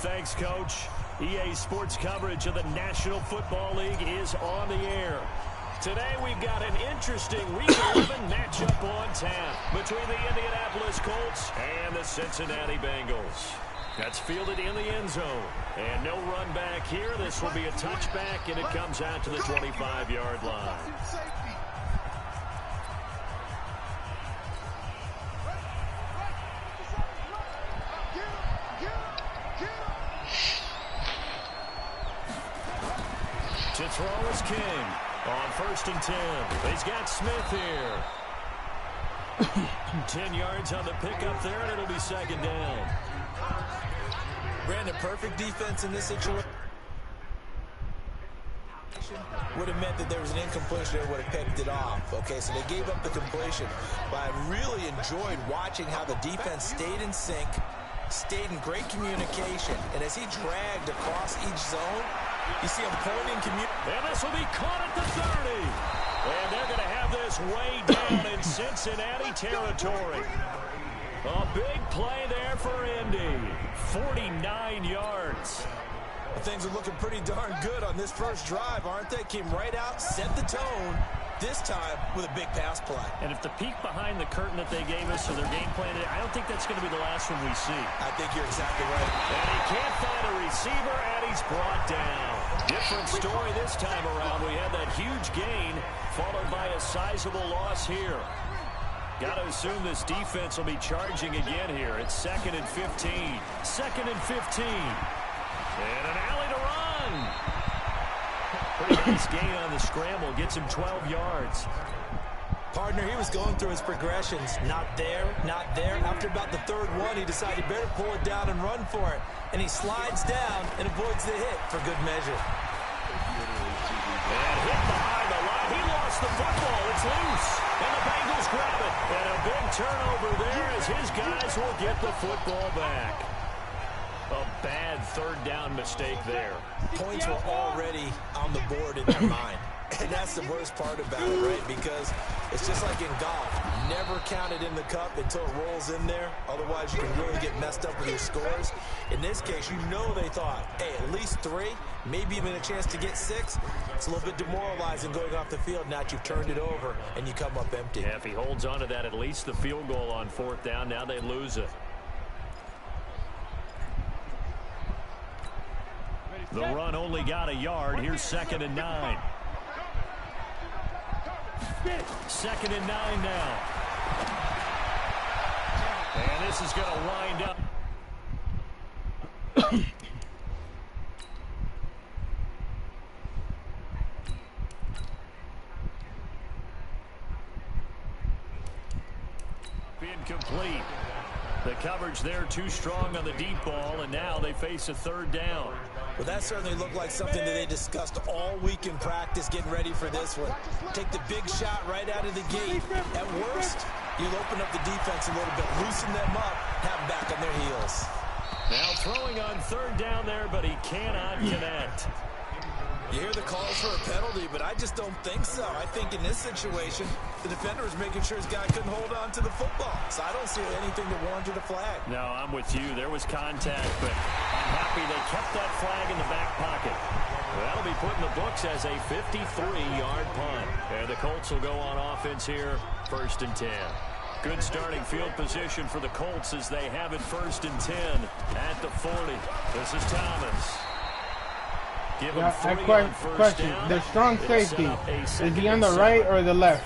Thanks, Coach. EA Sports coverage of the National Football League is on the air. Today we've got an interesting Week 11 matchup on tap between the Indianapolis Colts and the Cincinnati Bengals. That's fielded in the end zone. And no run back here. This will be a touchback, and it comes out to the 25-yard line. To throw is King on 1st and 10. He's got Smith here. 10 yards on the pickup there, and it'll be 2nd down. Brandon, perfect defense in this situation. Would have meant that there was an incompletion that would have picked it off. Okay, so they gave up the completion. But I really enjoyed watching how the defense stayed in sync, stayed in great communication. And as he dragged across each zone, you see him pointing and this will be caught at the 30. And they're going to have this way down in Cincinnati territory. A big play there for Indy. 49 yards. Things are looking pretty darn good on this first drive, aren't they? Came right out, set the tone, this time with a big pass play. And if the peek behind the curtain that they gave us for their game plan, I don't think that's going to be the last one we see. I think you're exactly right. And he can't find a receiver, and he's brought down. Different story this time around. We had that huge gain followed by a sizable loss here. Got to assume this defense will be charging again here. It's 2nd and 15. 2nd and 15. And an alley to run. Pretty nice gain on the scramble. Gets him 12 yards. Partner, he was going through his progressions. Not there, not there. After about the 3rd one, he decided he better pull it down and run for it. And he slides down and avoids the hit for good measure. And hit behind the line. He lost the football. It's loose. And the Bengals grab it. And a big turnover there as his guys will get the football back. A bad 3rd down mistake there. Points were already on the board in their mind. And that's the worst part about it, right? Because it's just like in golf. Never count it in the cup until it rolls in there. Otherwise, you can really get messed up with your scores. In this case, you know they thought, hey, at least 3, maybe even a chance to get 6. It's a little bit demoralizing going off the field. Now that you've turned it over and you come up empty. Yeah, if he holds on to that, at least the field goal on 4th down. Now they lose it. The run only got a yard. Here's 2nd and 9. 2nd and 9 now. And this is going to wind up. Incomplete. The coverage there too strong on the deep ball, and now they face a 3rd down. Well, that certainly looked like something that they discussed all week in practice, getting ready for this one. Take the big shot right out of the gate. At worst, you'll open up the defense a little bit, loosen them up, have them back on their heels. Now throwing on 3rd down there, but he cannot connect. You hear the calls for a penalty, but I just don't think so. I think in this situation, the defender was making sure his guy couldn't hold on to the football. So I don't see anything that warranted a flag. No, I'm with you. There was contact, but I'm happy they kept that flag in the back pocket. That'll be put in the books as a 53-yard punt. And the Colts will go on offense here, 1st and 10. Good starting field position for the Colts as they have it 1st and 10 at the 40. This is Thomas. Question. The strong safety, is he on the right or the left?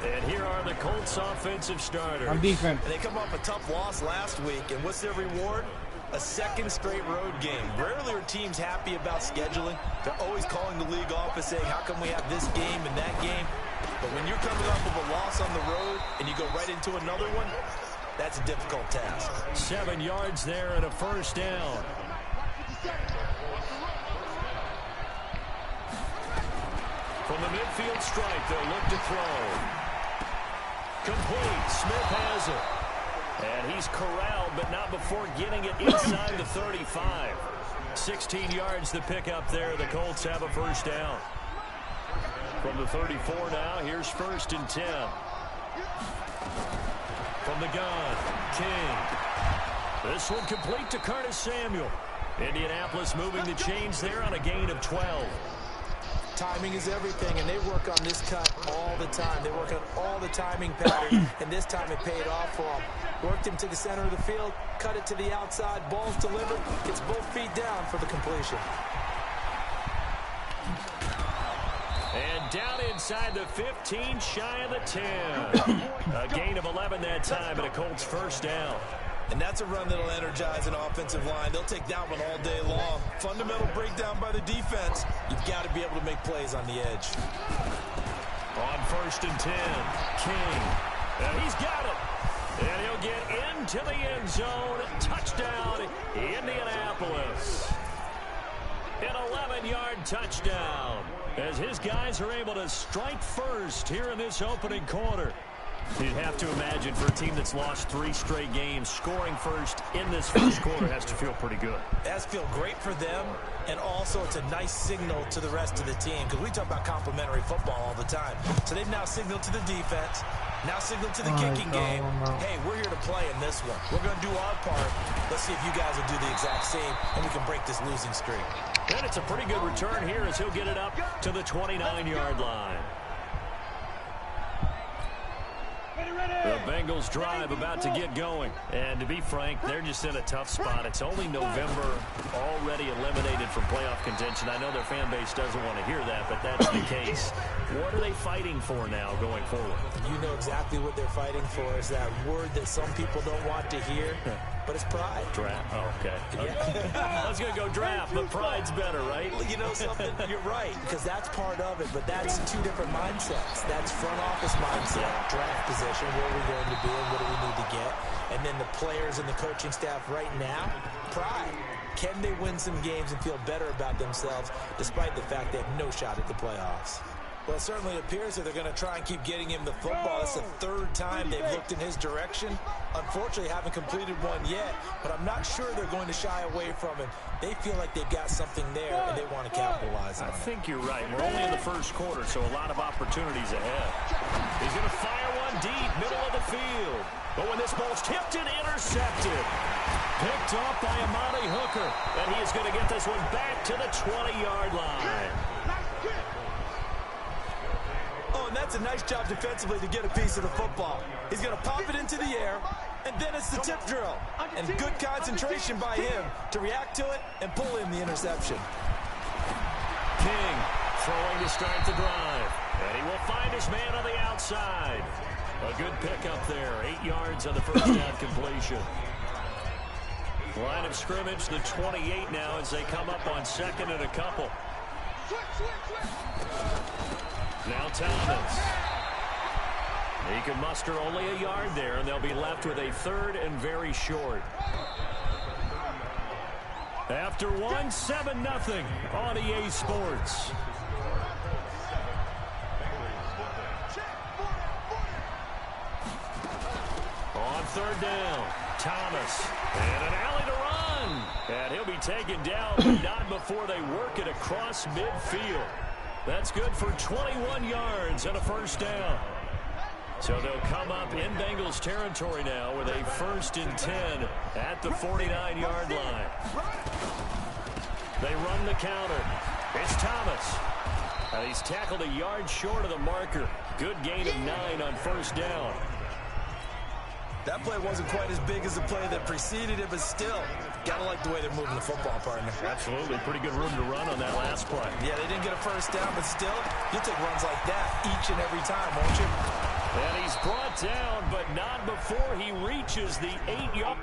And here are the Colts offensive starters. On defense. And they come off a tough loss last week, and what's their reward? A 2nd straight road game. Rarely are teams happy about scheduling. They're always calling the league office saying, how come we have this game and that game? But when you're coming off of a loss on the road and you go right into another one, that's a difficult task. 7 yards there and a 1st down. From the midfield. field strike. They'll look to throw. Complete. Smith has it. And he's corralled, but not before getting it inside the 35. 16 yards to pick up there. The Colts have a first down. From the 34 now, here's 1st and 10. From the gun, King. This one complete to Curtis Samuel. Indianapolis moving the chains there on a gain of 12. Timing is everything, and they work on this cut all the time. They work on all the timing patterns, and this time it paid off for them. Worked him to the center of the field, cut it to the outside, ball's delivered, gets both feet down for the completion. And down inside the 15, shy of the 10. A gain of 11 that time, and a Colts first down. And that's a run that'll energize an offensive line. They'll take that one all day long. Fundamental breakdown by the defense. You've got to be able to make plays on the edge. On 1st and 10, King. And he's got it. And he'll get into the end zone. Touchdown, Indianapolis. An 11-yard touchdown as his guys are able to strike first here in this opening quarter. You'd have to imagine for a team that's lost 3 straight games, scoring first in this first quarter has to feel pretty good. It has to feel great for them, and also it's a nice signal to the rest of the team because we talk about complimentary football all the time. So they've now signaled to the defense, now signaled to the kicking game. Hey, we're here to play in this one. We're going to do our part. Let's see if you guys will do the exact same, and we can break this losing streak. And it's a pretty good return here as he'll get it up to the 29-yard line. The Bengals drive about to get going. And to be frank, they're just in a tough spot. It's only November, already eliminated from playoff contention. I know their fan base doesn't want to hear that, but that's the case. What are they fighting for now going forward? You know exactly what they're fighting for is that word that some people don't want to hear, but it's pride. Draft. Oh, okay. I was going to go draft, but pride's better, right? You know something? You're right, because that's part of it, but that's 2 different mindsets. That's front office mindset, draft position, where are we going to be and what do we need to get? And then the players and the coaching staff right now, pride. Can they win some games and feel better about themselves despite the fact they have no shot at the playoffs? Well, it certainly appears that they're going to try and keep getting him the football. It's the 3rd time they've looked in his direction. Unfortunately, haven't completed one yet, but I'm not sure they're going to shy away from him. They feel like they've got something there, and they want to capitalize on it. I think you're right. We're only in the first quarter, so a lot of opportunities ahead. He's going to fire one deep, middle of the field. But when this ball's tipped and intercepted, picked up by Amani Hooker, and he is going to get this one back to the 20-yard line. Oh, and that's a nice job defensively to get a piece of the football. He's going to pop it into the air, and then it's the tip drill. And good concentration by him to react to it and pull in the interception. King throwing to start the drive. And he will find his man on the outside. A good pickup there. 8 yards on the first down completion. Line of scrimmage, the 28 now as they come up on 2nd and a couple. Now Thomas. He can muster only a yard there, and they'll be left with a 3rd and very short. After 1, 7-0 on EA Sports. On 3rd down, Thomas. And an alley to run. And he'll be taken down, but not before they work it across midfield. That's good for 21 yards and a first down. So they'll come up in Bengals territory now with a 1st and 10 at the 49-yard line. They run the counter. It's Thomas. And he's tackled a yard short of the marker. Good gain of 9 on first down. That play wasn't quite as big as the play that preceded it, but still, gotta like the way they're moving the football, partner. Absolutely. Pretty good room to run on that last play. Yeah, they didn't get a first down, but still, you'll take runs like that each and every time, won't you? And he's brought down, but not before he reaches the 8-yard.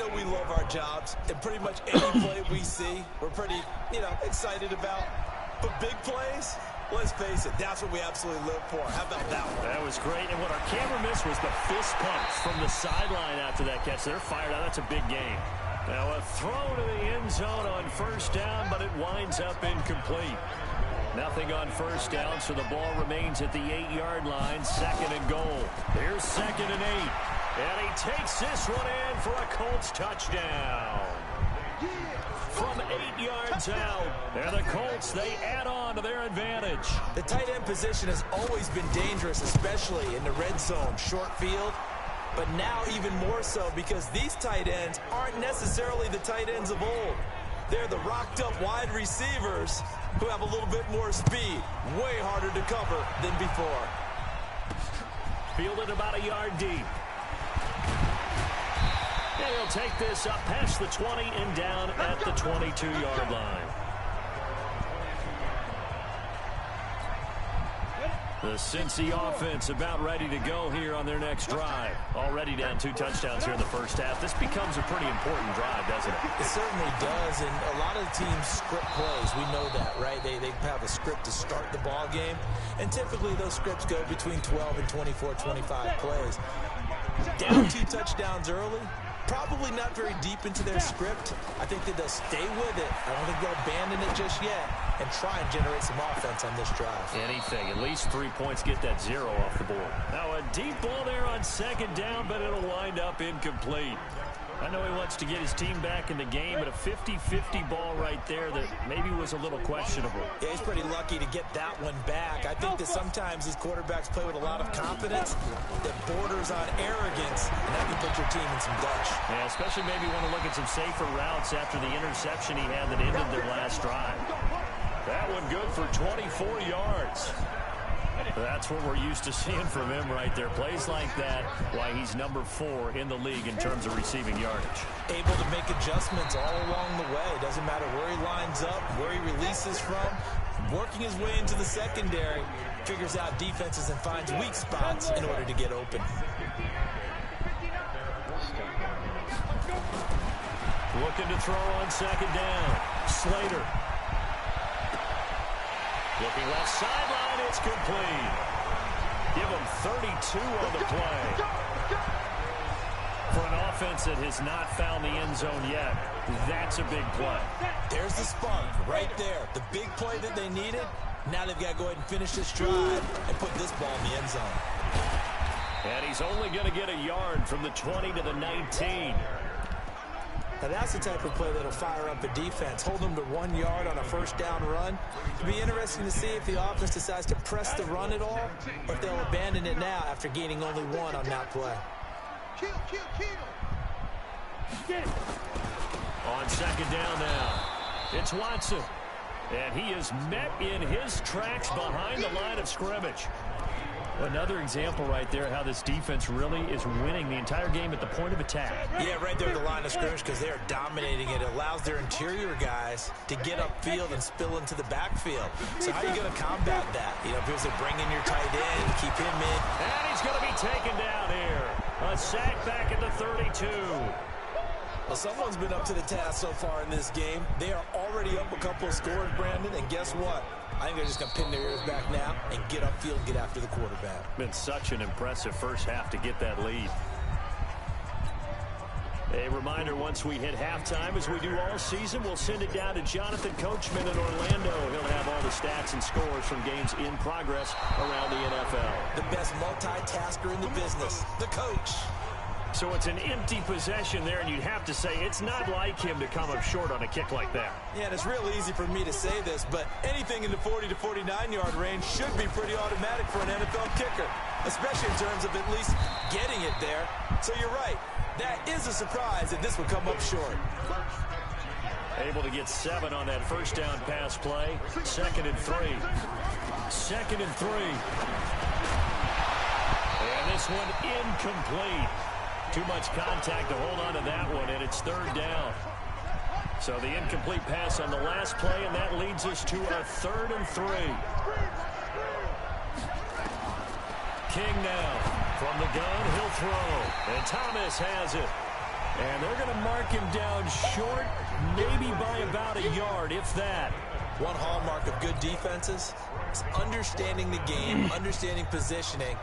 know we love our jobs, and pretty much any play we see, we're pretty, excited about. But big plays, let's face it, that's what we absolutely live for. How about that one? That was great, and what our camera missed was the fist pump from the sideline after that catch. They're fired out. That's a big game. Now a throw to the end zone on first down, but it winds up incomplete. Nothing on first down, so the ball remains at the 8-yard line, 2nd and goal. Here's 2nd and 8. And he takes this one in for a Colts touchdown. From 8 yards out, and the Colts, they add on to their advantage. The tight end position has always been dangerous, especially in the red zone, short field. But now even more so because these tight ends aren't necessarily the tight ends of old. They're the rocked-up wide receivers who have a little bit more speed, way harder to cover than before. Fielded about a yard deep. And he'll take this up past the 20 and down at the 22-yard line. The Cincy offense about ready to go here on their next drive. Already down 2 touchdowns here in the first half. This becomes a pretty important drive, doesn't it? It certainly does, and a lot of teams script plays. We know that, right? They have a script to start the ball game, and typically those scripts go between 12 and 24, 25 plays. Down 2 touchdowns early, probably not very deep into their script. I think that they'll stay with it. I don't think they'll abandon it just yet and try and generate some offense on this drive. Anything. At least 3 points, get that 0 off the board. Now a deep ball there on 2nd down, but it'll wind up incomplete. I know he wants to get his team back in the game, but a 50-50 ball right there that maybe was a little questionable. Yeah, he's pretty lucky to get that one back. I think that sometimes these quarterbacks play with a lot of confidence that borders on arrogance, and that can put your team in some dutch. Yeah, especially maybe want to look at some safer routes after the interception he had that ended their last drive. That one good for 24 yards. That's what we're used to seeing from him right there. Plays like that, why he's number 4 in the league in terms of receiving yardage. Able to make adjustments all along the way. Doesn't matter where he lines up, where he releases from. Working his way into the secondary, figures out defenses and finds weak spots in order to get open. Looking to throw on 2nd down. Slater. Looking left sideline, it's complete. Give him 32 on the play. For an offense that has not found the end zone yet, that's a big play. There's the spark right there. The big play that they needed. Now they've got to go ahead and finish this drive and put this ball in the end zone. And he's only going to get a yard from the 20 to the 19. Now that's the type of play that'll fire up a defense. Hold them to 1 yard on a first down run. It'll be interesting to see if the offense decides to press the run at all, or if they'll abandon it now after gaining only 1 on that play. On 2nd down now, it's Watson. And he is met in his tracks behind the line of scrimmage. Another example right there how this defense really is winning the entire game at the point of attack. Yeah, right there at the line of scrimmage because they are dominating it. It allows their interior guys to get upfield and spill into the backfield. So how are you going to combat that? If you bring in your tight end, keep him in. And he's going to be taken down here. A sack back at the 32. Well, someone's been up to the task so far in this game. They are already up a couple of scores, Brandon, and guess what? I think they're just going to pin their ears back now and get upfield and get after the quarterback. Been such an impressive first half to get that lead. A reminder, once we hit halftime, as we do all season, we'll send it down to Jonathan Coachman in Orlando. He'll have all the stats and scores from games in progress around the NFL. The best multitasker in the business, the coach. So it's an empty possession there, and you'd have to say it's not like him to come up short on a kick like that. Yeah, and it's real easy for me to say this, but anything in the 40 to 49-yard range should be pretty automatic for an NFL kicker, especially in terms of at least getting it there. So you're right. That is a surprise that this would come up short. Able to get 7 on that first down pass play. 2nd and 3. 2nd and 3. And this one incomplete. Too much contact to hold on to that one, and it's 3rd down. So the incomplete pass on the last play, and that leads us to a 3rd and 3. King now from the gun, he'll throw, and Thomas has it. And they're going to mark him down short, maybe by about a yard, if that. One hallmark of good defenses is understanding the game, understanding positioning,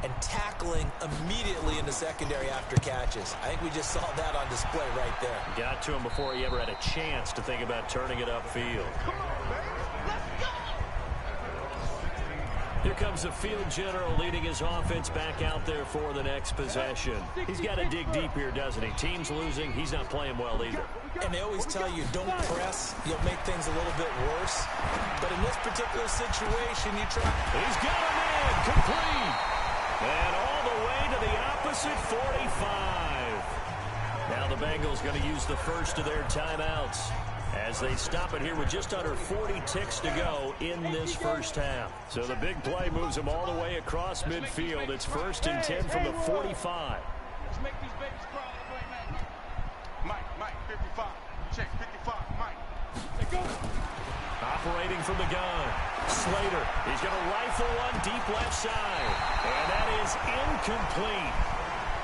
and tackling immediately in the secondary after catches. I think we just saw that on display right there. Got to him before he ever had a chance to think about turning it upfield. Here comes the field general leading his offense back out there for the next possession. He's got to dig deep here, doesn't he? Team's losing. He's not playing well either. And they always tell you, don't press. You'll make things a little bit worse. But in this particular situation, you try. He's got a man complete. And all the way to the opposite 45. Now the Bengals going to use the first of their timeouts as they stop it here with just under 40 ticks to go in this first half. So the big play moves them all the way across midfield. It's 1st and 10 from the 45. Let's make these babies crawl all the way, man. Mike, 55. Check, 55, Mike. Go. Operating from the gun. Slater. He's going to rifle one deep left side. And that is incomplete.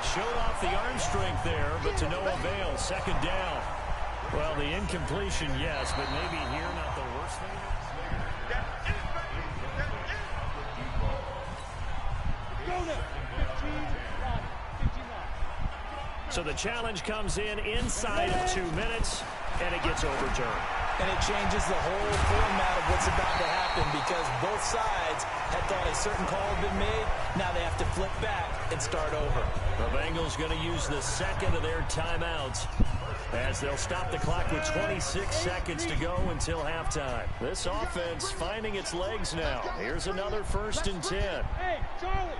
Showed off the arm strength there, but to no avail. 2nd down. Well, the incompletion, yes, but maybe here not the worst thing. So the challenge comes in inside of 2 minutes, and it gets overturned. And it changes the whole format of what's about to happen because both sides had thought a certain call had been made. Now they have to flip back and start over. The Bengals going to use the second of their timeouts as they'll stop the clock with 26 seconds to go until halftime. This offense finding its legs now. Here's another 1st and 10. Hey, Charlie.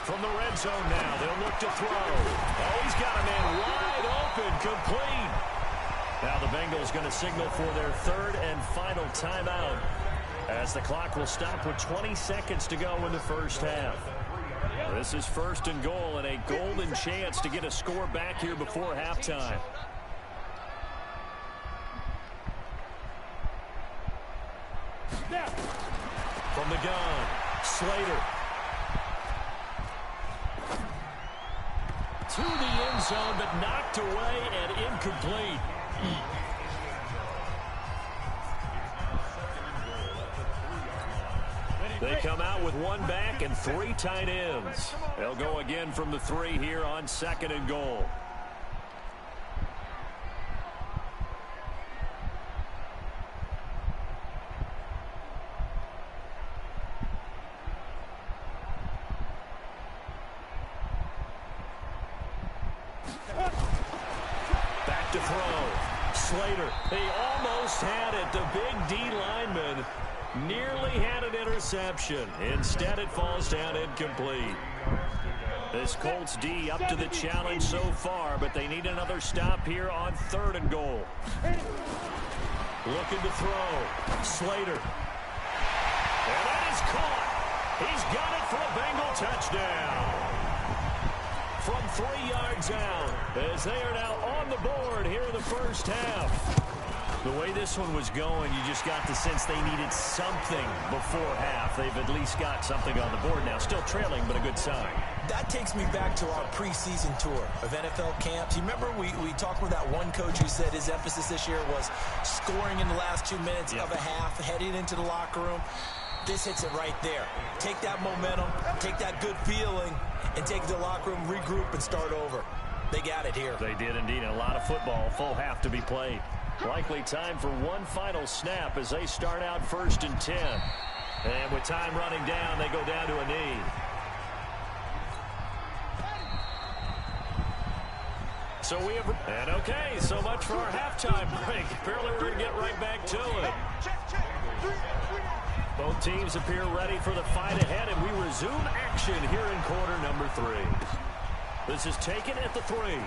From the red zone now, they'll look to throw. Oh, he's got a man wide open, complete. Now the Bengals going to signal for their 3rd and final timeout as the clock will stop with 20 seconds to go in the first half. This is 1st and goal and a golden chance to get a score back here before halftime. From the gun, Slater. To the end zone, but knocked away and incomplete. They come out with 1 back and 3 tight ends. They'll go again from the 3 here on 2nd and goal. Back to throw. Slater. He almost had it. The big D lineman nearly had an interception. Instead, it falls down incomplete. This Colts D up to the challenge so far, but they need another stop here on 3rd and goal. Looking to throw. Slater. And that is caught. He's got it for a Bengal touchdown. From 3 yards out, as they are now on the board here in the first half. The way this one was going, you just got the sense they needed something before half. They've at least got something on the board now. Still trailing, but a good sign. That takes me back to our preseason tour of NFL camps. You remember we talked with that one coach who said his emphasis this year was scoring in the last 2 minutes of a half, heading into the locker room. This hits it right there. Take that momentum, take that good feeling, and take the locker room, regroup, and start over. They got it here. They did indeed. A lot of football, full half to be played. Likely time for one final snap as they start out 1st and 10. And with time running down, they go down to a knee. So we have, and okay, so much for our halftime break. Apparently we're going to get right back to it. Both teams appear ready for the fight ahead, and we resume action here in quarter number 3. This is taken at the 3.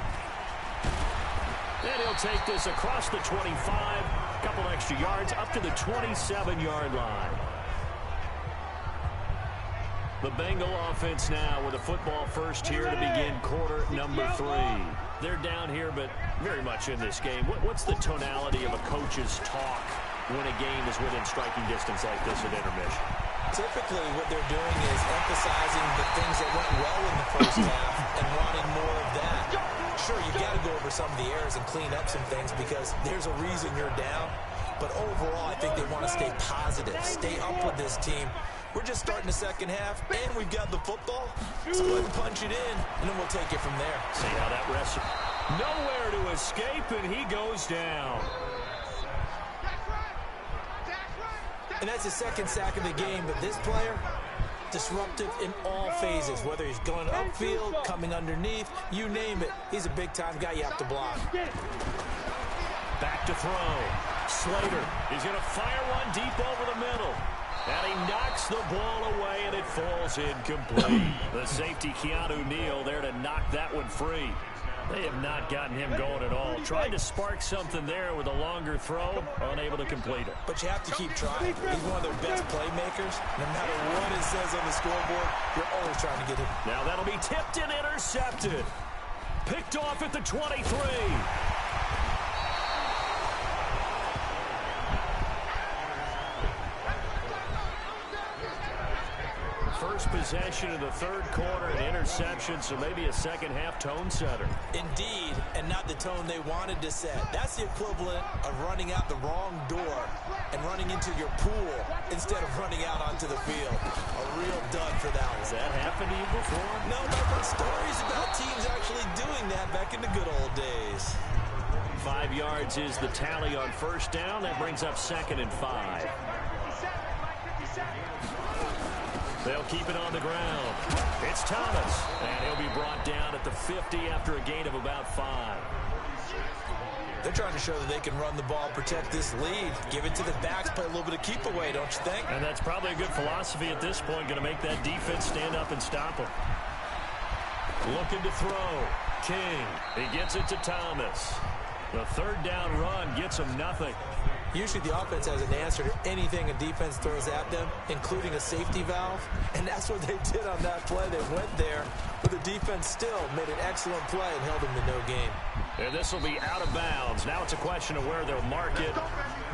And he'll take this across the 25, a couple extra yards, up to the 27-yard line. The Bengal offense now with a football first here to begin quarter number 3. They're down here, but very much in this game. What's the tonality of a coach's talk when a game is within striking distance like this at intermission? Typically, what they're doing is emphasizing the things that went well in the first half and wanting more of that. Sure, you got to go over some of the errors and clean up some things because there's a reason you're down. But overall, I think they want to stay positive, stay up with this team. We're just starting the second half, and we've got the football. So go ahead and punch it in, and then we'll take it from there. See how that rests. Nowhere to escape, and he goes down. And that's his second sack of the game, but this player, disruptive in all phases, whether he's going upfield, coming underneath, you name it. He's a big-time guy you have to block. Back to throw. Slater, he's going to fire one deep over the middle. And he knocks the ball away, and it falls incomplete. The safety, Keanu Neal, there to knock that one free. They have not gotten him going at all. Tried to spark something there with a longer throw, unable to complete it. But you have to keep trying. He's one of their best playmakers. No matter what it says on the scoreboard, you're always trying to get him. Now that'll be tipped and intercepted. Picked off at the 23. First possession of the third quarter, an interception, so maybe a second-half tone setter. Indeed, and not the tone they wanted to set. That's the equivalent of running out the wrong door and running into your pool instead of running out onto the field. A real dud for that one. Has that happened to you before? No, but I've heard stories about teams actually doing that back in the good old days. 5 yards is the tally on first down. That brings up 2nd and 5. They'll keep it on the ground. It's Thomas, and he'll be brought down at the 50 after a gain of about 5. They're trying to show that they can run the ball, protect this lead, give it to the backs, play a little bit of keep away, don't you think? And that's probably a good philosophy at this point, going to make that defense stand up and stop them. Looking to throw. King, he gets it to Thomas. The third down run gets him nothing. Usually the offense has an answer to anything a defense throws at them, including a safety valve. And that's what they did on that play. They went there, but the defense still made an excellent play and held them to no gain. And this will be out of bounds. Now it's a question of where they'll mark it.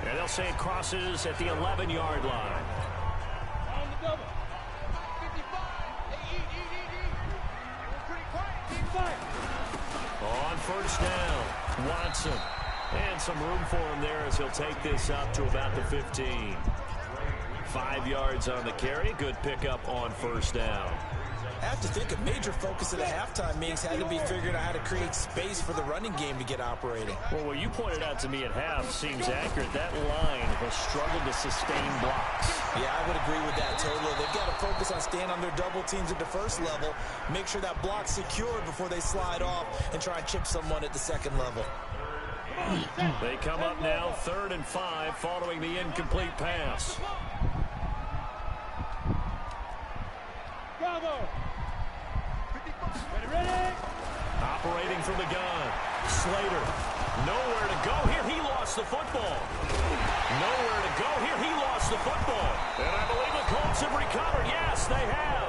And they'll say it crosses at the 11-yard line. On the double. 55. On first down, Watson. And some room for him there as he'll take this up to about the 15. 5 yards on the carry. Good pickup on first down. I have to think a major focus of the halftime meetings had to be figuring out how to create space for the running game to get operating. Well, what you pointed out to me at half seems accurate. That line has struggled to sustain blocks. Yeah, I would agree with that totally. They've got to focus on staying on their double teams at the first level, make sure that block's secure before they slide off and try and chip someone at the second level. They come up now 3rd and 5 following the incomplete pass. Bravo. 55. Ready? Operating from the gun. Slater. Nowhere to go here. He lost the football. Nowhere to go here. He lost the football. And I believe the Colts have recovered. Yes, they have.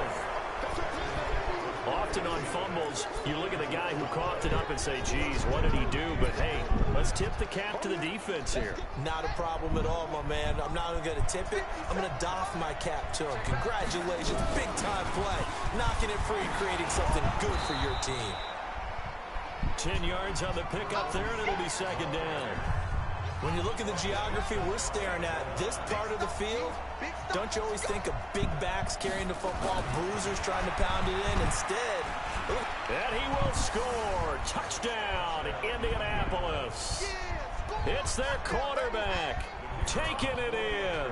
Often on fumbles, you look at the guy who coughed it up and say, geez, what did he do? But, hey, let's tip the cap to the defense here. Not a problem at all, my man. I'm not even going to tip it. I'm going to doff my cap to him. Congratulations. Big-time play. Knocking it free, creating something good for your team. 10 yards on the pickup there, and it'll be 2nd down. When you look at the geography we're staring at, this part of the field, don't you always think of big backs carrying the football, bruisers trying to pound it in? Instead, and he will score. Touchdown, Indianapolis. It's their quarterback taking it in.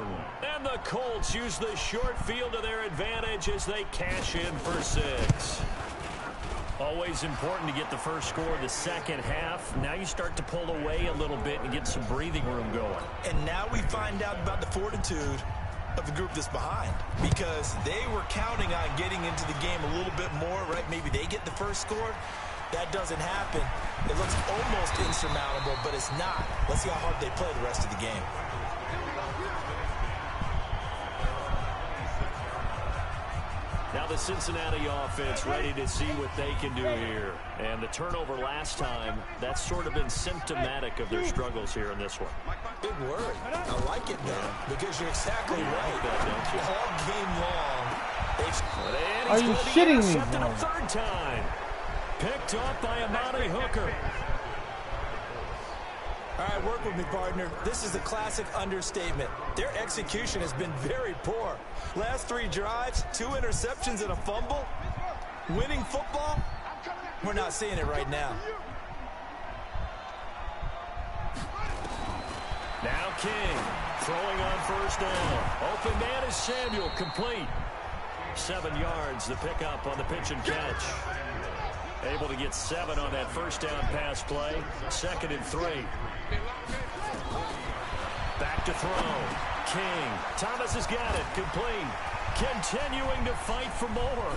And the Colts use the short field to their advantage as they cash in for 6. Always important to get the first score of the second half. Now you start to pull away a little bit and get some breathing room going. And now we find out about the fortitude of the group that's behind, because they were counting on getting into the game a little bit more, right? Maybe they get the first score. That doesn't happen. It looks almost insurmountable, but it's not. Let's see how hard they play the rest of the game. Now the Cincinnati offense ready to see what they can do here. And the turnover last time, that's sort of been symptomatic of their struggles here in this one. Big word. I like it, though, because you're exactly right. All game long. Are you shitting me, bro? A third time. Picked off by Amani Hooker. All right, work with me, partner. This is a classic understatement. Their execution has been very poor. Last 3 drives, 2 interceptions and a fumble. Winning football? We're not seeing it right now. Now King throwing on first down. Open man is Samuel, complete. 7 yards, the pickup on the pitch and catch. Able to get 7 on that first down pass play. 2nd and 3. Back to throw. King. Thomas has got it. Complete. Continuing to fight for more.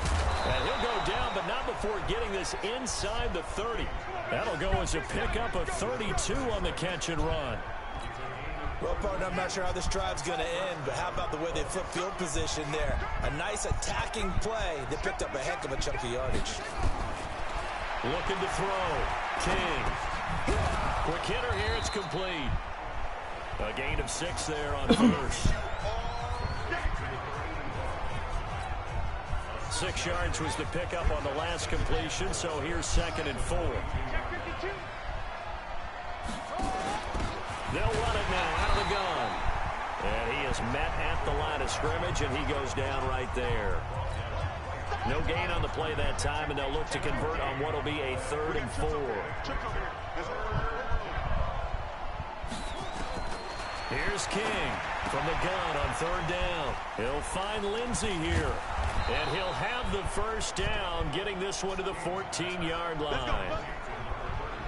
And he'll go down, but not before getting this inside the 30. That'll go as a pickup of 32 on the catch and run. Well, partner, I'm not sure how this drive's going to end, but how about the way they flip field position there? A nice attacking play that picked up a heck of a chunk of yardage. Looking to throw. King. Quick hitter here. It's complete. A gain of 6 there on first. 6 yards was the pickup on the last completion, so here's 2nd and 4. They'll run it now out of the gun. And he is met at the line of scrimmage, and he goes down right there. No gain on the play that time, and they'll look to convert on what will be a 3rd and 4. Here's King from the gun on 3rd down. He'll find Lindsey here, and he'll have the first down, getting this one to the 14-yard line.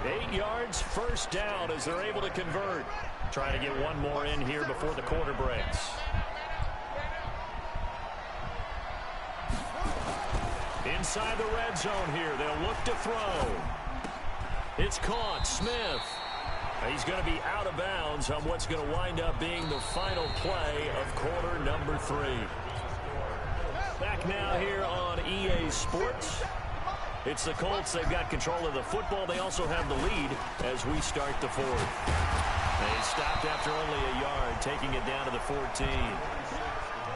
8 yards, first down as they're able to convert. Trying to get one more in here before the quarter breaks. Inside the red zone here. They'll look to throw. It's caught. Smith. He's going to be out of bounds on what's going to wind up being the final play of quarter number 3. Back now here on EA Sports. It's the Colts. They've got control of the football. They also have the lead as we start the 4th. They stopped after only a yard, taking it down to the 14.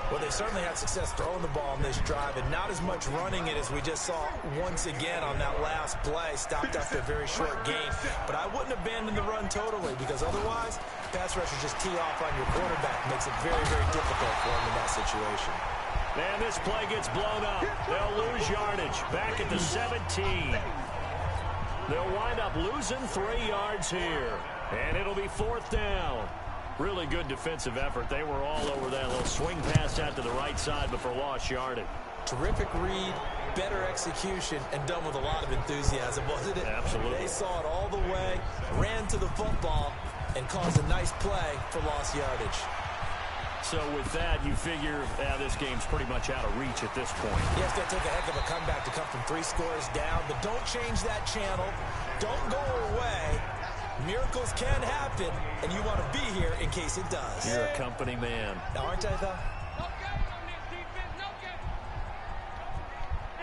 Well, they certainly had success throwing the ball on this drive, and not as much running it as we just saw once again on that last play. Stopped after a very short gain. But I wouldn't abandon the run totally, because otherwise, pass rushers just tee off on your quarterback. Makes it very, very difficult for him in that situation. And this play gets blown up. They'll lose yardage. Back at the 17. They'll wind up losing 3 yards here. And it'll be 4th down. Really good defensive effort. They were all over that little swing pass out to the right side before lost yardage. Terrific read, better execution, and done with a lot of enthusiasm, wasn't it? Absolutely. They saw it all the way, ran to the football, and caused a nice play for lost yardage. So with that, you figure this game's pretty much out of reach at this point. You have to take a heck of a comeback to come from 3 scores down, but don't change that channel. Don't go away. Miracles can happen, and you want to be here in case it does. You're a company man. Aren't I, though?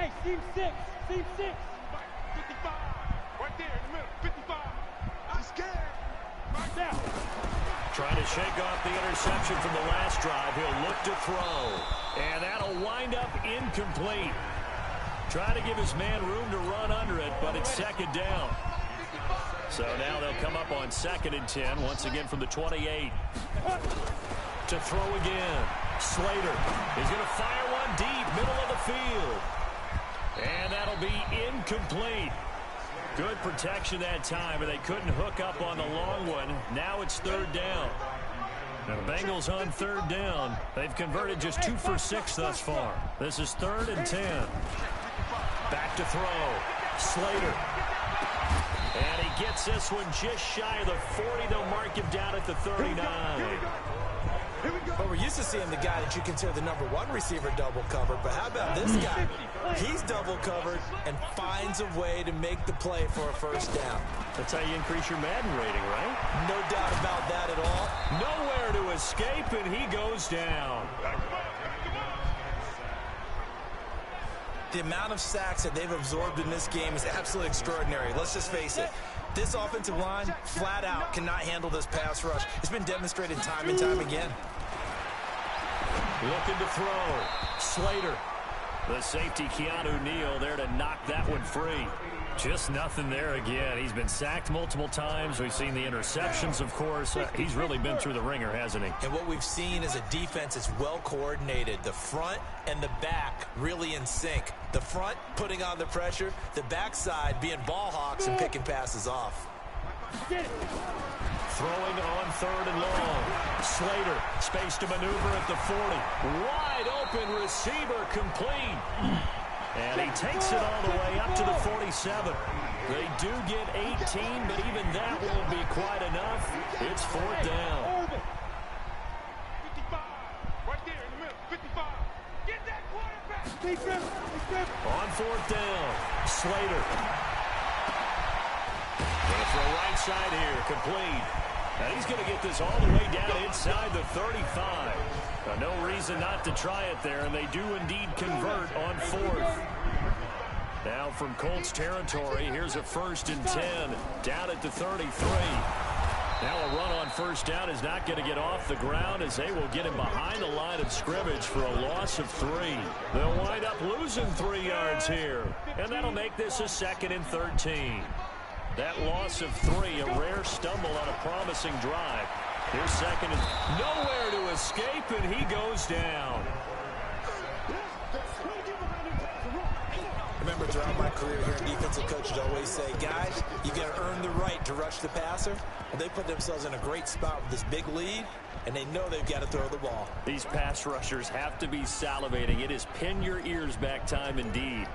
Hey, team 6. Team 6. 55. Right there in the middle. 55. I'm scared. Right now. Trying to shake off the interception from the last drive. He'll look to throw. And that'll wind up incomplete. Trying to give his man room to run under it, but it's 2nd down. So now they'll come up on 2nd and 10, once again from the 28. To throw again. Slater is going to fire one deep, middle of the field. And that'll be incomplete. Good protection that time, but they couldn't hook up on the long one. Now it's 3rd down. Now the Bengals on 3rd down. They've converted just 2 for 6 thus far. This is 3rd and 10. Back to throw. Slater. And he gets this one just shy of the 40. They'll mark him down at the 39. Well, we're used to seeing the guy that you consider the number 1 receiver double covered, but how about this guy? He's double covered and finds a way to make the play for a first down. That's how you increase your Madden rating, right? No doubt about that at all. Nowhere to escape, and he goes down. The amount of sacks that they've absorbed in this game is absolutely extraordinary. Let's just face it. This offensive line, flat out, cannot handle this pass rush. It's been demonstrated time and time again. Looking to throw. Slater. The safety, Keanu Neal, there to knock that one free. Just nothing there again. He's been sacked multiple times. We've seen the interceptions, of course. He's really been through the ringer, hasn't he? And what we've seen is a defense that's well coordinated. The front and the back really in sync. The front putting on the pressure. The backside being ball hawks and picking passes off. Throwing on 3rd and long. Slater, space to maneuver at the 40. Wide open receiver, complete. And he takes it all the way up to the 47. They do get 18, but even that won't be quite enough. It's 4th down. 55. Right there in the middle. 55. Get that quarterback. On 4th down, Slater. Gonna throw right side here, complete. And he's going to get this all the way down inside the 35. No reason not to try it there, and they do indeed convert on 4th. Now from Colts territory, here's a 1st and 10, down at the 33. Now a run on 1st down is not going to get off the ground, as they will get him behind the line of scrimmage for a loss of 3. They'll wind up losing 3 yards here, and that'll make this a 2nd and 13. That loss of 3, a rare stumble on a promising drive. Here's 2nd and nowhere to escape, and he goes down. Remember, throughout my career here, defensive coaches always say, guys, you got to earn the right to rush the passer. Well, they put themselves in a great spot with this big lead, and they know they've got to throw the ball. These pass rushers have to be salivating. It is pin your ears back time indeed.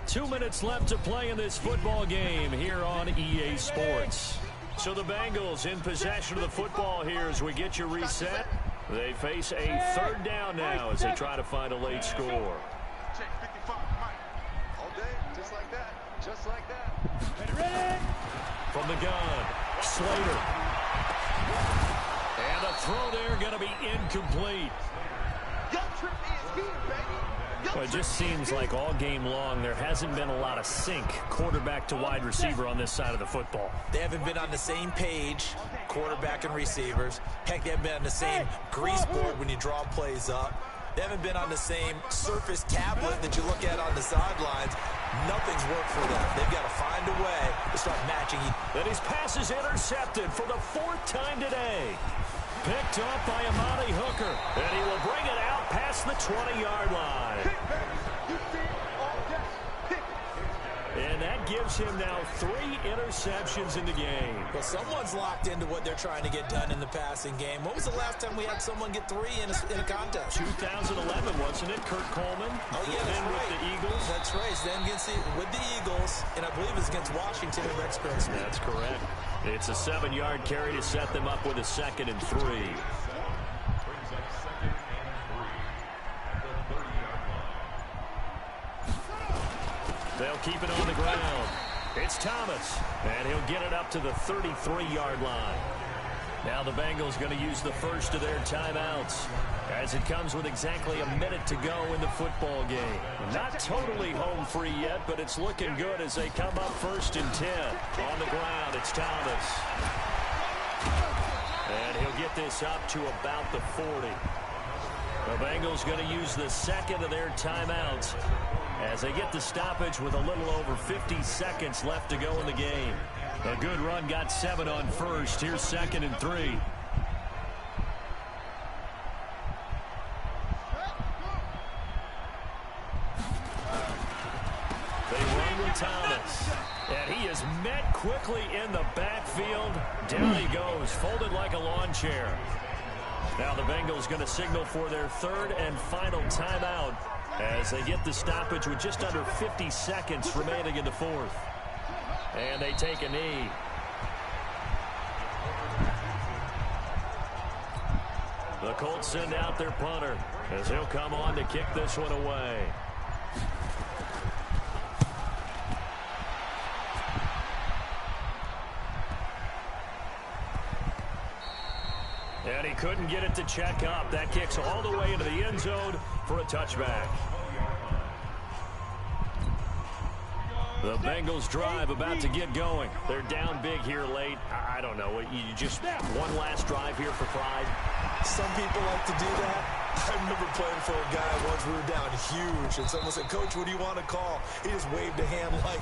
Two minutes left to play in this football game here on EA Sports. So the Bengals in possession of the football here as we get you reset. They face a 3rd down now as they try to find a late score. Check 55, Mike. All day, just like that. Just like that. From the gun, Slater. And a throw there going to be incomplete. Well, it just seems like all game long there hasn't been a lot of sync quarterback to wide receiver on this side of the football. They haven't been on the same page, quarterback and receivers. Heck, they haven't been on the same grease board when you draw plays up. They haven't been on the same surface tablet that you look at on the sidelines. Nothing's worked for them. They've got to find a way to start matching. And his pass is intercepted for the 4th time today. Picked off by Amani Hooker, and he will bring it out past the 20-yard line. And that gives him now 3 interceptions in the game. Well, someone's locked into what they're trying to get done in the passing game. When was the last time we had someone get 3 in a contest? 2011, wasn't it? Kurt Coleman. Oh, yeah, that's right. With the Eagles. That's right. Then with the Eagles, and I believe it's against Washington and Rex Grossman. That's correct. It's a 7-yard carry to set them up with a 2nd and 3. They'll keep it on the ground. It's Thomas, and he'll get it up to the 33-yard line. Now the Bengals going to use the first of their timeouts as it comes with exactly a minute to go in the football game. Not totally home free yet, but it's looking good as they come up 1st and 10. On the ground, it's Thomas. And he'll get this up to about the 40. The Bengals going to use the 2nd of their timeouts as they get the stoppage with a little over 50 seconds left to go in the game. A good run got 7 on 1st. Here's 2nd and 3. They run with Thomas. And he is met quickly in the backfield. Down he goes, folded like a lawn chair. Now the Bengals going to signal for their 3rd and final timeout as they get the stoppage with just under 50 seconds remaining in the 4th. And they take a knee. The Colts send out their punter as he'll come on to kick this one away. And he couldn't get it to check up. That kicks all the way into the end zone for a touchback. The Bengals drive about to get going. They're down big here late. I don't know. You just one last drive here for pride. Some people like to do that. I remember playing for a guy once. We were down huge, and someone said, "Coach, what do you want to call?" He just waved a hand like,